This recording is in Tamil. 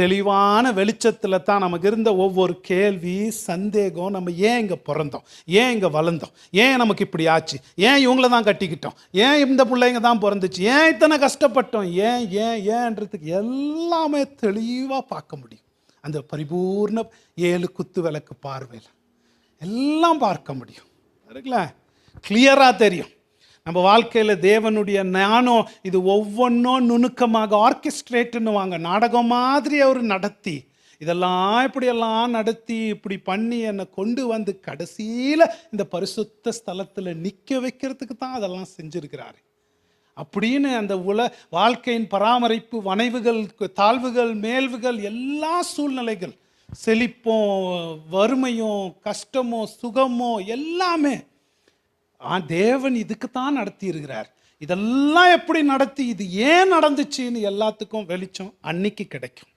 தெளிவான வெளிச்சத்தில் தான் நமக்கு இருந்த ஒவ்வொரு கேள்வி, சந்தேகம், நம்ம ஏன் இங்கே பிறந்தோம், ஏன் இங்கே வளர்ந்தோம், ஏன் நமக்கு இப்படி ஆச்சு, ஏன் இவங்கள தான் கட்டிக்கிட்டோம், ஏன் இந்த பிள்ளைங்க தான் பிறந்துச்சு, ஏன் இத்தனை கஷ்டப்பட்டோம், ஏன்றதுக்கு எல்லாமே தெளிவாக பார்க்க முடியும். அந்த பரிபூர்ண 7 குத்து விளக்கு பார்வையில் எல்லாம் பார்க்க முடியும். இருக்குல்ல, கிளியராக தெரியும். நம்ம வாழ்க்கையில் தேவனுடைய ஞானம் இது ஒவ்வொன்றும் நுணுக்கமாக ஆர்கெஸ்ட்ரேட்டுன்னுவாங்க, நாடகம் மாதிரி அவர் நடத்தி, இதெல்லாம் இப்படியெல்லாம் நடத்தி இப்படி பண்ணி என்னை கொண்டு வந்து கடைசியில் இந்த பரிசுத்த ஸ்தலத்தில் நிற்க வைக்கிறதுக்கு தான் அதெல்லாம் செஞ்சுருக்கிறாரு. அப்படின்னு அந்த வாழ்க்கையின் பராமரிப்பு, வனைவுகள், தாழ்வுகள், மேல்வுகள், எல்லா சூழ்நிலைகள், செழிப்பும் வறுமையும் கஷ்டமோ சுகமோ எல்லாமே தேவன் இதுக்குத்தான் நடத்தி இருக்கிறார். இதெல்லாம் எப்படி நடத்தி, இது ஏன் நடந்துச்சுன்னு எல்லாத்துக்கும் வெளிச்சம் அன்னைக்கு கிடைக்கும்.